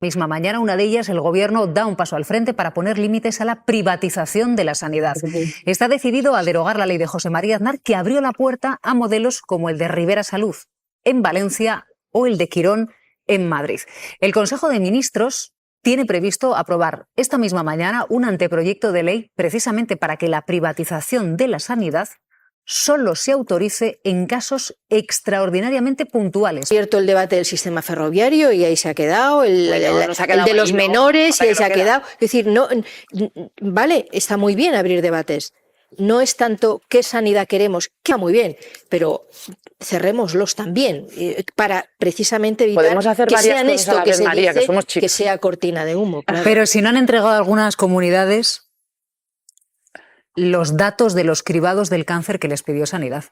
Misma mañana, una de ellas, el Gobierno da un paso al frente para poner límites a la privatización de la sanidad. Está decidido a derogar la ley de José María Aznar, que abrió la puerta a modelos como el de Rivera Salud en Valencia o el de Quirón en Madrid. El Consejo de Ministros tiene previsto aprobar esta misma mañana un anteproyecto de ley precisamente para que la privatización de la sanidad solo se autorice en casos extraordinariamente puntuales. Cierto el debate del sistema ferroviario y ahí se ha quedado, el de los menores y ahí se ha quedado. Es decir, no, vale, está muy bien abrir debates. No es tanto qué sanidad queremos, que está muy bien, pero cerrémoslos también para precisamente evitar que sean esto que se María, dice, que somos chicos, que sea cortina de humo. Claro. Pero si no han entregado a algunas comunidades los datos de los cribados del cáncer que les pidió Sanidad.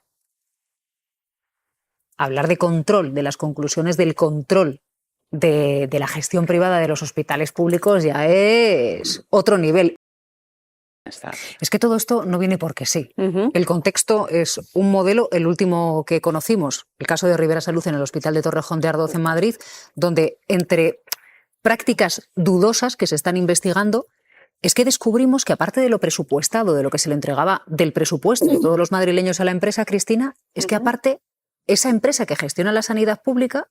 Hablar de control, de las conclusiones del control de la gestión privada de los hospitales públicos ya es otro nivel. Es que todo esto no viene porque sí. El contexto es un modelo, el último que conocimos, el caso de Rivera Salud en el Hospital de Torrejón de Ardoz en Madrid, donde entre prácticas dudosas que se están investigando, es que descubrimos que aparte de lo presupuestado, de lo que se le entregaba del presupuesto de todos los madrileños a la empresa, Cristina, es que aparte esa empresa que gestiona la sanidad pública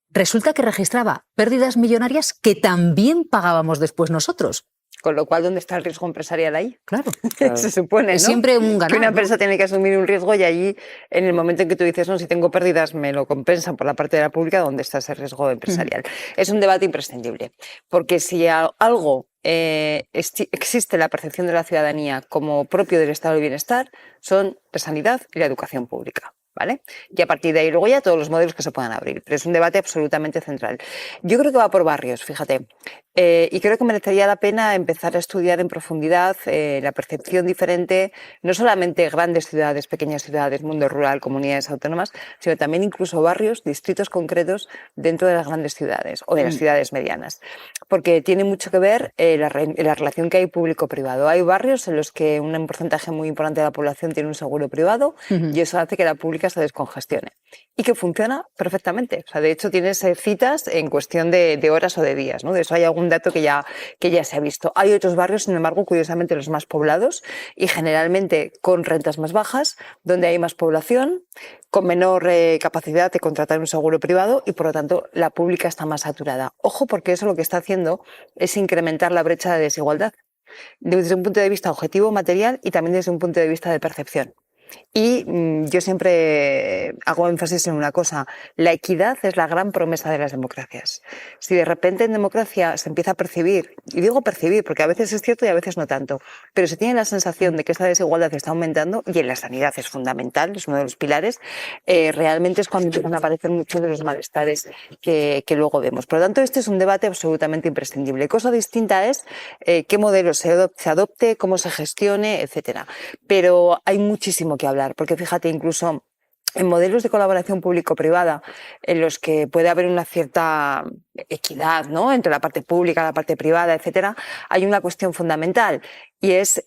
resulta que registraba pérdidas millonarias que también pagábamos después nosotros. Con lo cual, ¿dónde está el riesgo empresarial ahí? Claro. Se supone, ¿no? Es siempre un ganar, que una empresa ¿no? tiene que asumir un riesgo y allí, en el momento en que tú dices, no, si tengo pérdidas, me lo compensan por la parte de la pública, ¿dónde está ese riesgo empresarial? Es un debate imprescindible, porque si algo existe la percepción de la ciudadanía como propio del estado del bienestar, son la sanidad y la educación pública. ¿Vale? Y a partir de ahí luego ya todos los modelos que se puedan abrir. Pero es un debate absolutamente central. Yo creo que va por barrios, fíjate. Y creo que merecería la pena empezar a estudiar en profundidad la percepción diferente, no solamente grandes ciudades, pequeñas ciudades, mundo rural, comunidades autónomas, sino también incluso barrios, distritos concretos dentro de las grandes ciudades o de las ciudades medianas. Porque tiene mucho que ver la relación que hay público-privado. Hay barrios en los que un porcentaje muy importante de la población tiene un seguro privado y eso hace que la pública se descongestione y que funciona perfectamente. O sea, de hecho, tienes citas en cuestión de horas o de días, ¿no? De eso hay algún dato que ya se ha visto. Hay otros barrios, sin embargo, curiosamente los más poblados y generalmente con rentas más bajas, donde hay más población, con menor capacidad de contratar un seguro privado y, por lo tanto, la pública está más saturada. Ojo, porque eso lo que está haciendo es incrementar la brecha de desigualdad desde un punto de vista objetivo, material y también desde un punto de vista de percepción. Y yo siempre hago énfasis en una cosa, la equidad es la gran promesa de las democracias. Si de repente en democracia se empieza a percibir, y digo percibir porque a veces es cierto y a veces no tanto, pero se tiene la sensación de que esta desigualdad está aumentando, y en la sanidad es fundamental, es uno de los pilares, realmente es cuando empiezan a aparecer muchos de los malestares que luego vemos. Por lo tanto, este es un debate absolutamente imprescindible. Cosa distinta es qué modelo se adopte, cómo se gestione, etcétera. Pero hay muchísimo que hablar, porque fíjate, incluso en modelos de colaboración público-privada en los que puede haber una cierta equidad, ¿no?, entre la parte pública, la parte privada, etcétera, hay una cuestión fundamental y es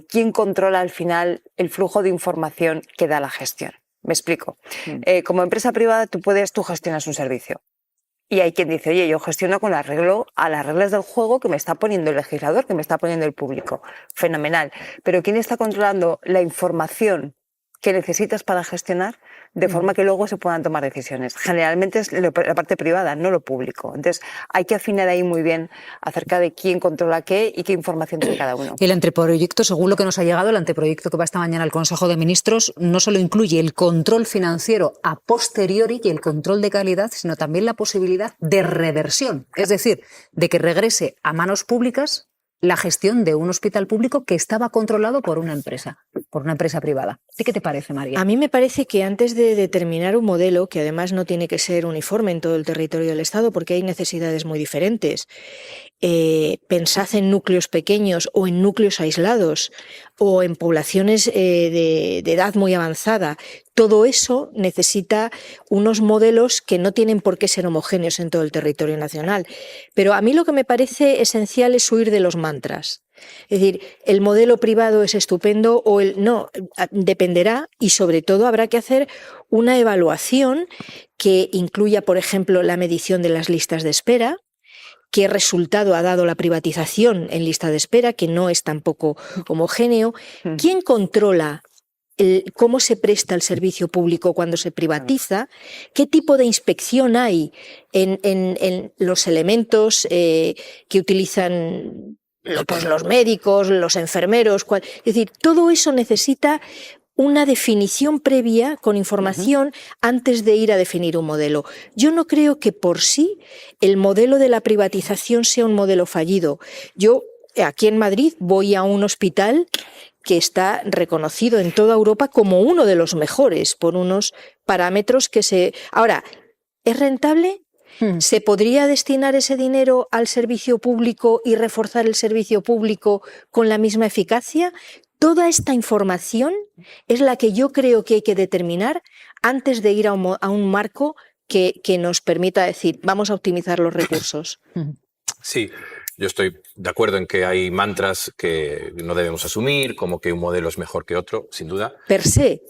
quién controla al final el flujo de información que da la gestión. Me explico. Como empresa privada tú gestionas un servicio. Y hay quien dice, oye, yo gestiono con arreglo a las reglas del juego que me está poniendo el legislador, que me está poniendo el público. Fenomenal. Pero ¿quién está controlando la información que necesitas para gestionar de forma que luego se puedan tomar decisiones? Generalmente es la parte privada, no lo público. Entonces hay que afinar ahí muy bien acerca de quién controla qué y qué información tiene cada uno. El anteproyecto, según lo que nos ha llegado, el anteproyecto que va esta mañana al Consejo de Ministros, no solo incluye el control financiero a posteriori y el control de calidad, sino también la posibilidad de reversión, es decir, de que regrese a manos públicas la gestión de un hospital público que estaba controlado por una empresa privada. ¿Y qué te parece, María? A mí me parece que antes de determinar un modelo, que además no tiene que ser uniforme en todo el territorio del Estado porque hay necesidades muy diferentes, pensad en núcleos pequeños o en núcleos aislados o en poblaciones de edad muy avanzada. Todo eso necesita unos modelos que no tienen por qué ser homogéneos en todo el territorio nacional. Pero a mí lo que me parece esencial es huir de los mantras. Es decir, el modelo privado es estupendo o no, dependerá, y sobre todo habrá que hacer una evaluación que incluya, por ejemplo, la medición de las listas de espera, qué resultado ha dado la privatización en lista de espera, que no es tampoco homogéneo. ¿Quién controla cómo se presta el servicio público cuando se privatiza? ¿Qué tipo de inspección hay en los elementos que utilizan pues, los médicos, los enfermeros? Es decir, todo eso necesita una definición previa con información antes de ir a definir un modelo. Yo no creo que por sí el modelo de la privatización sea un modelo fallido. Yo aquí en Madrid voy a un hospital que está reconocido en toda Europa como uno de los mejores por unos parámetros que se... Ahora, ¿es rentable? ¿Se podría destinar ese dinero al servicio público y reforzar el servicio público con la misma eficacia? Toda esta información es la que yo creo que hay que determinar antes de ir a un marco que nos permita decir, vamos a optimizar los recursos. Sí, yo estoy de acuerdo en que hay mantras que no debemos asumir, como que un modelo es mejor que otro, sin duda. Per se,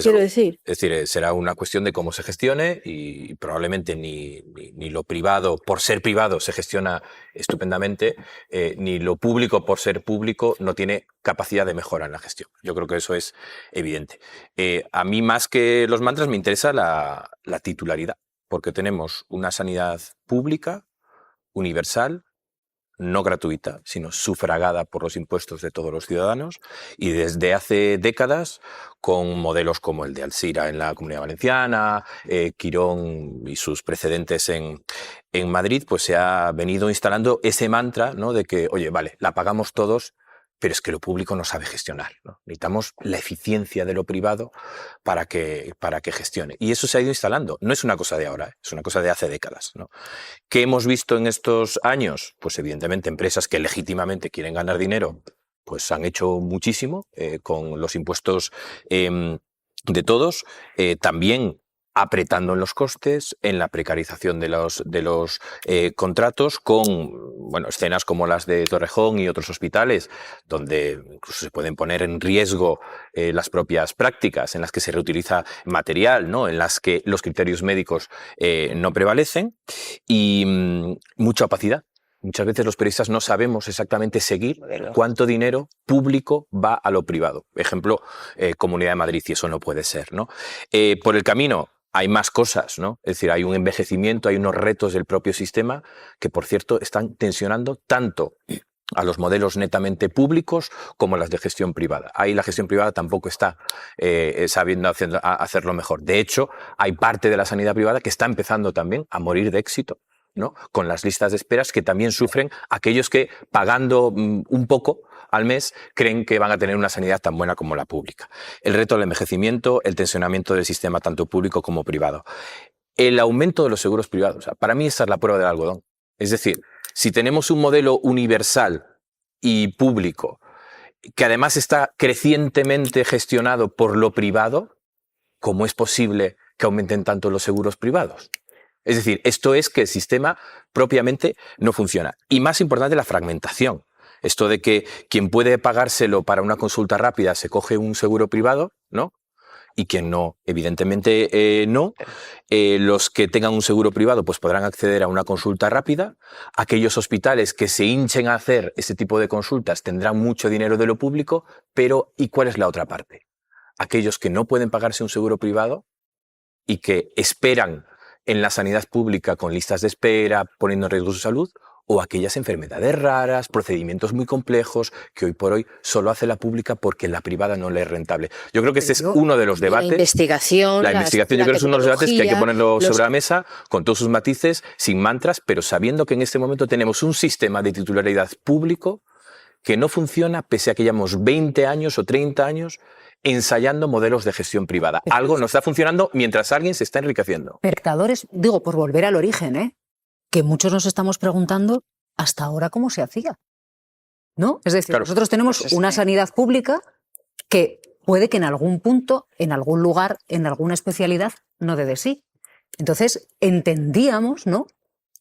quiero decir. Es decir, será una cuestión de cómo se gestione y probablemente ni lo privado, por ser privado, se gestiona estupendamente, ni lo público, por ser público, no tiene capacidad de mejora en la gestión. Yo creo que eso es evidente. A mí, más que los mantras, me interesa la titularidad, porque tenemos una sanidad pública, universal, no gratuita, sino sufragada por los impuestos de todos los ciudadanos, y desde hace décadas con modelos como el de Alzira en la Comunidad Valenciana, Quirón y sus precedentes en Madrid, pues se ha venido instalando ese mantra, ¿no?, de que, oye, vale, la pagamos todos, pero es que lo público no sabe gestionar, ¿no? Necesitamos la eficiencia de lo privado para que gestione. Y eso se ha ido instalando. No es una cosa de ahora, es una cosa de hace décadas, ¿no? ¿Qué hemos visto en estos años? Pues evidentemente empresas que legítimamente quieren ganar dinero, pues han hecho muchísimo con los impuestos de todos. También apretando en los costes, en la precarización de los contratos, con escenas como las de Torrejón y otros hospitales, donde incluso se pueden poner en riesgo las propias prácticas, en las que se reutiliza material, ¿no?, en las que los criterios médicos no prevalecen, y mucha opacidad. Muchas veces los periodistas no sabemos exactamente seguir cuánto dinero público va a lo privado. Ejemplo, Comunidad de Madrid, y eso no puede ser, ¿no? Por el camino hay más cosas, ¿no? Es decir, hay un envejecimiento, hay unos retos del propio sistema que, por cierto, están tensionando tanto a los modelos netamente públicos como las de gestión privada. Ahí la gestión privada tampoco está sabiendo hacerlo mejor. De hecho, hay parte de la sanidad privada que está empezando también a morir de éxito, ¿no?, con las listas de esperas que también sufren aquellos que, pagando un poco al mes, creen que van a tener una sanidad tan buena como la pública. El reto del envejecimiento, el tensionamiento del sistema tanto público como privado. El aumento de los seguros privados. O sea, para mí esta es la prueba del algodón. Es decir, si tenemos un modelo universal y público que además está crecientemente gestionado por lo privado, ¿cómo es posible que aumenten tanto los seguros privados? Es decir, esto es que el sistema propiamente no funciona. Y más importante, la fragmentación. Esto de que quien puede pagárselo para una consulta rápida se coge un seguro privado, ¿no?, y quien no, evidentemente no. Los que tengan un seguro privado pues podrán acceder a una consulta rápida. Aquellos hospitales que se hinchen a hacer este tipo de consultas tendrán mucho dinero de lo público, pero ¿y cuál es la otra parte? Aquellos que no pueden pagarse un seguro privado y que esperan en la sanidad pública con listas de espera, poniendo en riesgo su salud, o aquellas enfermedades raras, procedimientos muy complejos, que hoy por hoy solo hace la pública porque la privada no le es rentable. Yo creo que este es uno de los debates. La investigación, yo creo que es uno de los debates que hay que ponerlo sobre la mesa, con todos sus matices, sin mantras, pero sabiendo que en este momento tenemos un sistema de titularidad público que no funciona, pese a que llevamos 20 años o 30 años ensayando modelos de gestión privada. Algo no está funcionando mientras alguien se está enriqueciendo. Espectadores, digo, por volver al origen, que muchos nos estamos preguntando hasta ahora cómo se hacía, ¿no? Es decir, claro, nosotros tenemos una sanidad pública que puede que en algún punto, en algún lugar, en alguna especialidad, no dé de sí. Entonces, entendíamos, ¿no?,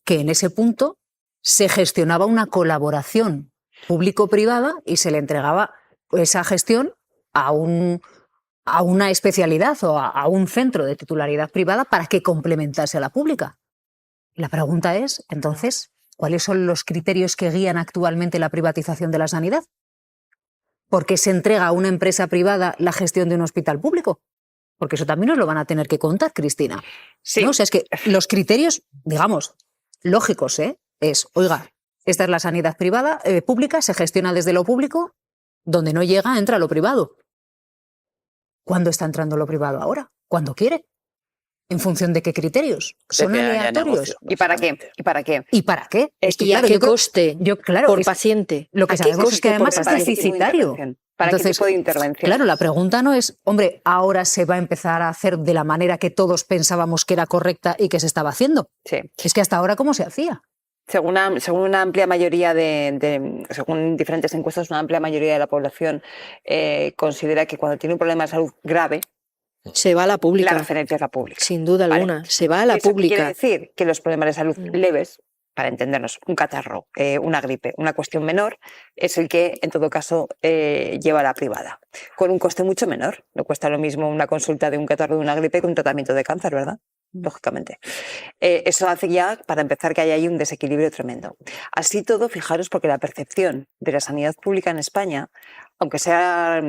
que en ese punto se gestionaba una colaboración público-privada y se le entregaba esa gestión a una especialidad o a un centro de titularidad privada para que complementase a la pública. La pregunta es, entonces, ¿cuáles son los criterios que guían actualmente la privatización de la sanidad? ¿Por qué se entrega a una empresa privada la gestión de un hospital público? Porque eso también nos lo van a tener que contar, Cristina. Sí. ¿No? O sea, es que los criterios, digamos, lógicos, es, oiga, esta es la sanidad privada, pública, se gestiona desde lo público, donde no llega, entra lo privado. ¿Cuándo está entrando lo privado ahora? ¿Cuándo quiere? ¿En función de qué criterios? ¿Son aleatorios? ¿Y para qué? ¿Y para qué? ¿Y para qué? Es que, ¿Y a claro, qué yo creo- coste claro, por es- paciente? Lo que ¿A qué sabemos es coste que por además es paciente? deficitario. ¿Para qué Entonces, tipo de intervención? Claro, la pregunta no es, hombre, ahora se va a empezar a hacer de la manera que todos pensábamos que era correcta y que se estaba haciendo. Sí. Es que hasta ahora, ¿cómo se hacía? Según una amplia mayoría según diferentes encuestas, una amplia mayoría de la población considera que cuando tiene un problema de salud grave, Se va a la pública. la referencia es la pública. Sin duda Vale. alguna. Se va a la ¿Eso qué pública. quiere decir? Que los problemas de salud leves, para entendernos, un catarro, una gripe, una cuestión menor, es el que, en todo caso, lleva a la privada. Con un coste mucho menor. No cuesta lo mismo una consulta de un catarro de una gripe que un tratamiento de cáncer, ¿verdad? Lógicamente. Eso hace ya, para empezar, que haya ahí un desequilibrio tremendo. Así todo, fijaros, porque la percepción de la sanidad pública en España, aunque se ha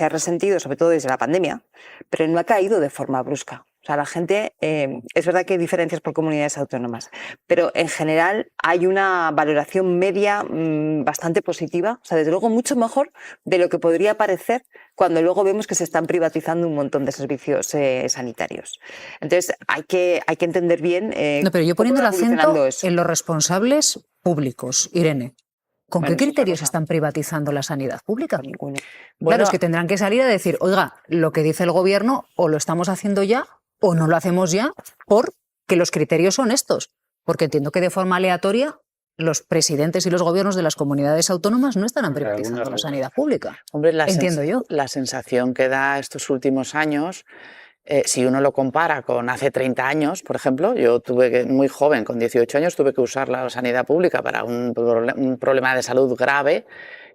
resentido, sobre todo desde la pandemia, pero no ha caído de forma brusca. O sea, la gente, es verdad que hay diferencias por comunidades autónomas, pero en general hay una valoración media bastante positiva, o sea, desde luego mucho mejor de lo que podría parecer cuando luego vemos que se están privatizando un montón de servicios sanitarios. Entonces, hay que entender bien. No, pero yo poniendo el cómo va acento evolucionando eso. en los responsables públicos, Irene. ¿Con Bueno, qué eso es otra criterios cosa. están privatizando la sanidad pública? Por ninguno. Claro, es que tendrán que salir a decir, oiga, lo que dice el gobierno o lo estamos haciendo ya o no lo hacemos ya porque los criterios son estos. Porque entiendo que de forma aleatoria los presidentes y los gobiernos de las comunidades autónomas no estarán privatizando la sanidad pública. Hombre, Entiendo yo. La sensación que da estos últimos años, si uno lo compara con hace 30 años, por ejemplo, yo muy joven, con 18 años, tuve que usar la sanidad pública para un problema de salud grave.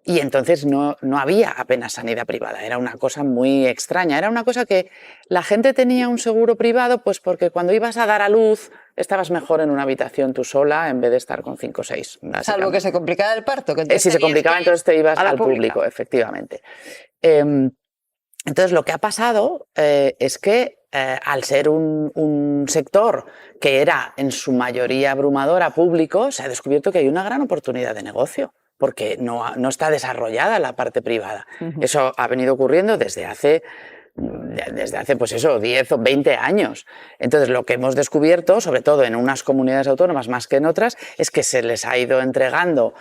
Y entonces no había apenas sanidad privada, era una cosa muy extraña, era una cosa que la gente tenía un seguro privado pues porque cuando ibas a dar a luz estabas mejor en una habitación tú sola en vez de estar con 5 o 6. Salvo que se complicara el parto. Que si se complicaba entonces te ibas al público, efectivamente. Entonces lo que ha pasado es que al ser un sector que era en su mayoría abrumadora público, se ha descubierto que hay una gran oportunidad de negocio, porque no está desarrollada la parte privada. Eso ha venido ocurriendo desde hace pues eso, 10 o 20 años. Entonces lo que hemos descubierto, sobre todo en unas comunidades autónomas más que en otras, es que se les ha ido entregando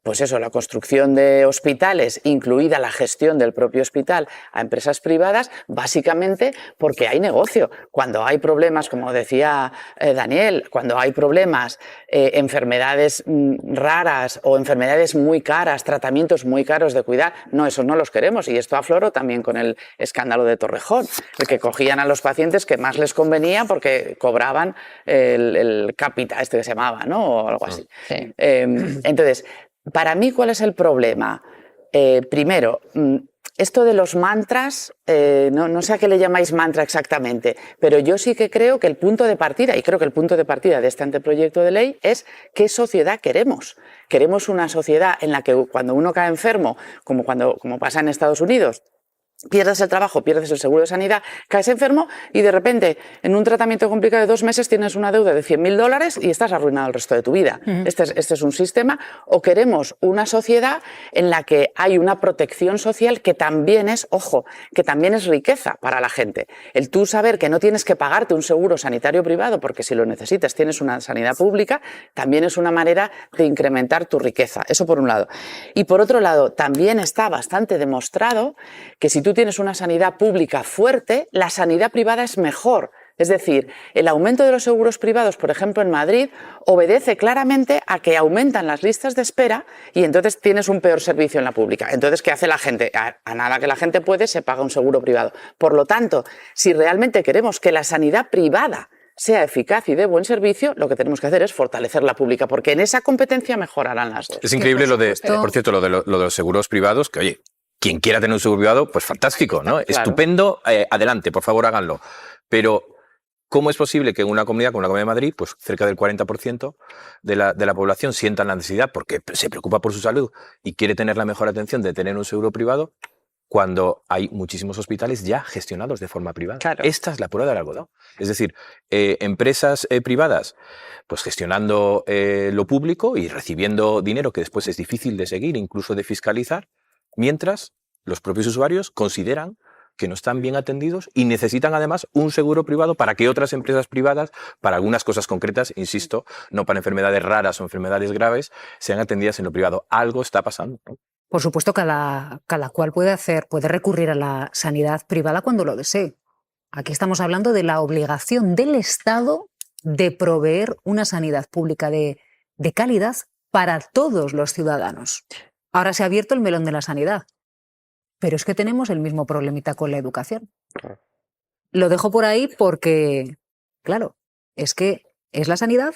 pues eso, la construcción de hospitales, incluida la gestión del propio hospital, a empresas privadas, básicamente porque hay negocio. Cuando hay problemas, como decía Daniel, cuando hay problemas, enfermedades raras o enfermedades muy caras, tratamientos muy caros de cuidar, no, esos no los queremos, y esto afloró también con el escándalo de Torrejón, el que cogían a los pacientes que más les convenía porque cobraban el cápita, que se llamaba, ¿no? O algo así. Sí. Entonces, para mí, ¿cuál es el problema? Primero, esto de los mantras, no sé a qué le llamáis mantra exactamente, pero yo sí que creo que el punto de partida, y creo que el punto de partida de este anteproyecto de ley es qué sociedad queremos. Queremos una sociedad en la que cuando uno cae enfermo, como pasa en Estados Unidos, pierdes el trabajo, pierdes el seguro de sanidad, caes enfermo y de repente en un tratamiento complicado de 2 meses tienes una deuda de $100.000 y estás arruinado el resto de tu vida. Este es un sistema. O queremos una sociedad en la que hay una protección social que también es, ojo, que también es riqueza para la gente. El tú saber que no tienes que pagarte un seguro sanitario privado porque si lo necesitas tienes una sanidad pública, también es una manera de incrementar tu riqueza. Eso por un lado. Y por otro lado, también está bastante demostrado que si tú tienes una sanidad pública fuerte, la sanidad privada es mejor. Es decir, el aumento de los seguros privados, por ejemplo, en Madrid, obedece claramente a que aumentan las listas de espera y entonces tienes un peor servicio en la pública. Entonces, ¿qué hace la gente? A nada que la gente puede, se paga un seguro privado. Por lo tanto, si realmente queremos que la sanidad privada sea eficaz y de buen servicio, lo que tenemos que hacer es fortalecer la pública, porque en esa competencia mejorarán las dos. Es increíble por cierto, lo de los seguros privados, que oye, quien quiera tener un seguro privado, pues fantástico, ¿no? Claro. Estupendo, adelante, por favor háganlo. Pero ¿Cómo es posible que en una comunidad como la Comunidad de Madrid, pues cerca del 40% de la población sienta la necesidad porque se preocupa por su salud y quiere tener la mejor atención de tener un seguro privado, cuando hay muchísimos hospitales ya gestionados de forma privada? Claro. Esta es la prueba del algodón. Es decir, empresas privadas pues gestionando lo público y recibiendo dinero que después es difícil de seguir, incluso de fiscalizar, mientras los propios usuarios consideran que no están bien atendidos y necesitan además un seguro privado para que otras empresas privadas, para algunas cosas concretas, insisto, no para enfermedades raras o enfermedades graves, sean atendidas en lo privado. Algo está pasando, ¿no? Por supuesto, cada cual puede recurrir a la sanidad privada cuando lo desee. Aquí estamos hablando de la obligación del Estado de proveer una sanidad pública de calidad para todos los ciudadanos. Ahora se ha abierto el melón de la sanidad, pero es que tenemos el mismo problemita con la educación. Lo dejo por ahí porque, claro, es que es la sanidad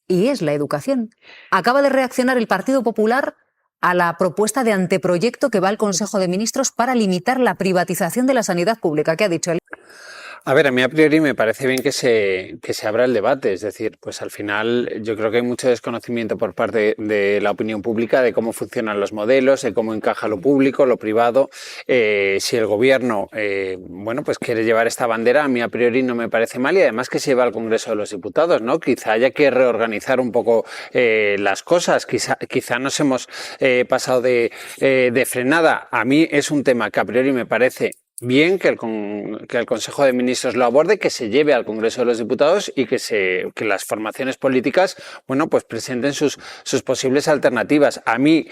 y es la educación. Acaba de reaccionar el Partido Popular a la propuesta de anteproyecto que va al Consejo de Ministros para limitar la privatización de la sanidad pública. ¿Qué ha dicho él? A ver, a mí a priori me parece bien que se abra el debate, es decir, pues al final yo creo que hay mucho desconocimiento por parte de la opinión pública de cómo funcionan los modelos, de cómo encaja lo público, lo privado. Si el gobierno, bueno, pues quiere llevar esta bandera, a mí a priori no me parece mal, y además que se lleva al Congreso de los Diputados, ¿no? Quizá haya que reorganizar un poco las cosas, quizá nos hemos pasado de frenada. A mí es un tema que a priori me parece bien que el Consejo de Ministros lo aborde, que se lleve al Congreso de los Diputados y que las formaciones políticas, bueno, pues presenten sus posibles alternativas. A mí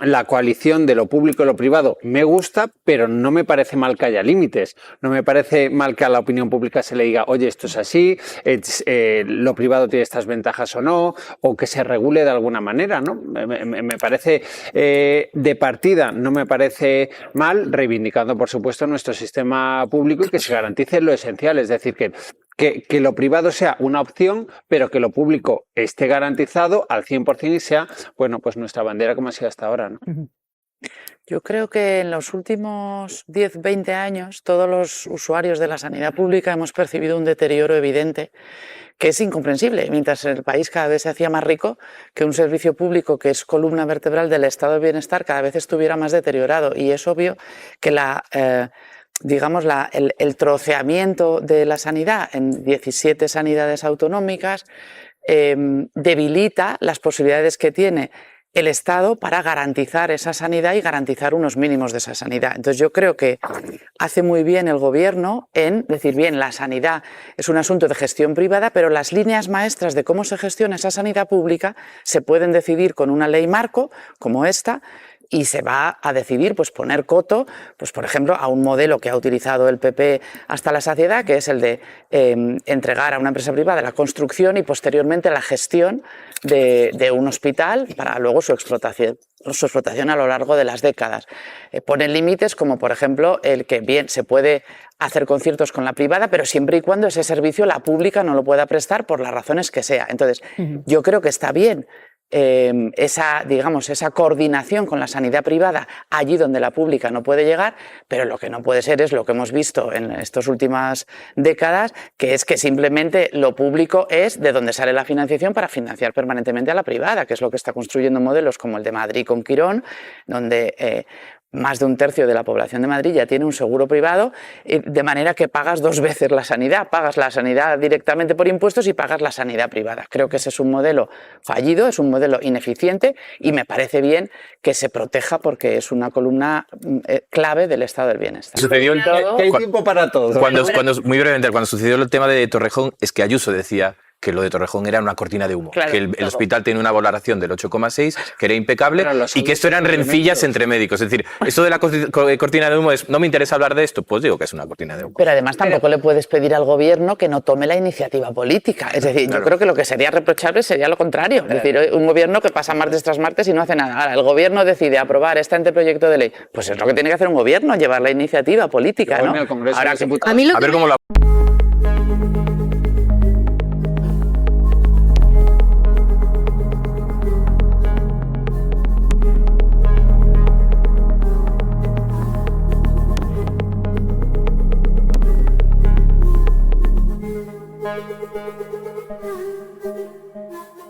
la coalición de lo público y lo privado me gusta, pero no me parece mal que haya límites. No me parece mal que a la opinión pública se le diga, oye, esto es así, lo privado tiene estas ventajas o no, o que se regule de alguna manera, ¿no? Me parece de partida, no me parece mal, reivindicando, por supuesto, nuestro sistema público y que se garantice lo esencial, es decir, que lo privado sea una opción, pero que lo público esté garantizado al 100% y sea, bueno, pues nuestra bandera como ha sido hasta ahora, ¿no? Yo creo que en los últimos 10, 20 años todos los usuarios de la sanidad pública hemos percibido un deterioro evidente que es incomprensible, mientras el país cada vez se hacía más rico, que un servicio público que es columna vertebral del estado de bienestar cada vez estuviera más deteriorado. Y es obvio que el troceamiento de la sanidad en 17 sanidades autonómicas debilita las posibilidades que tiene el Estado para garantizar esa sanidad y garantizar unos mínimos de esa sanidad. Entonces yo creo que hace muy bien el Gobierno en decir, bien, la sanidad es un asunto de gestión privada, pero las líneas maestras de cómo se gestiona esa sanidad pública se pueden decidir con una ley marco como esta, y se va a decidir pues poner coto, pues por ejemplo, a un modelo que ha utilizado el PP hasta la saciedad, que es el de entregar a una empresa privada la construcción y posteriormente la gestión de un hospital para luego su explotación a lo largo de las décadas. Ponen límites como, por ejemplo, el que bien se puede hacer conciertos con la privada, pero siempre y cuando ese servicio la pública no lo pueda prestar por las razones que sea. Entonces, yo creo que está bien esa coordinación con la sanidad privada allí donde la pública no puede llegar, pero lo que no puede ser es lo que hemos visto en estas últimas décadas, que es que simplemente lo público es de donde sale la financiación para financiar permanentemente a la privada, que es lo que está construyendo modelos como el de Madrid con Quirón, donde más de un tercio de la población de Madrid ya tiene un seguro privado, de manera que pagas dos veces la sanidad. Pagas la sanidad directamente por impuestos y pagas la sanidad privada. Creo que ese es un modelo fallido, es un modelo ineficiente y me parece bien que se proteja porque es una columna clave del estado del bienestar. Sucedió Que hay tiempo para todo. Muy brevemente, cuando sucedió el tema de Torrejón, es que Ayuso decía que lo de Torrejón era una cortina de humo, claro, que el hospital tiene una valoración del 8,6, que era impecable y que esto eran rencillas entre médicos. Es decir, esto de la cortina de humo es, no me interesa hablar de esto, pues digo que es una cortina de humo. Pero además tampoco le puedes pedir al gobierno que no tome la iniciativa política. Es decir, yo creo que lo que sería reprochable sería lo contrario. Es decir, un gobierno que pasa martes tras martes y no hace nada. Ahora, el gobierno decide aprobar este anteproyecto de ley. Pues es lo que tiene que hacer un gobierno, llevar la iniciativa política, ¿no? Ahora, a mí lo a ver cómo lo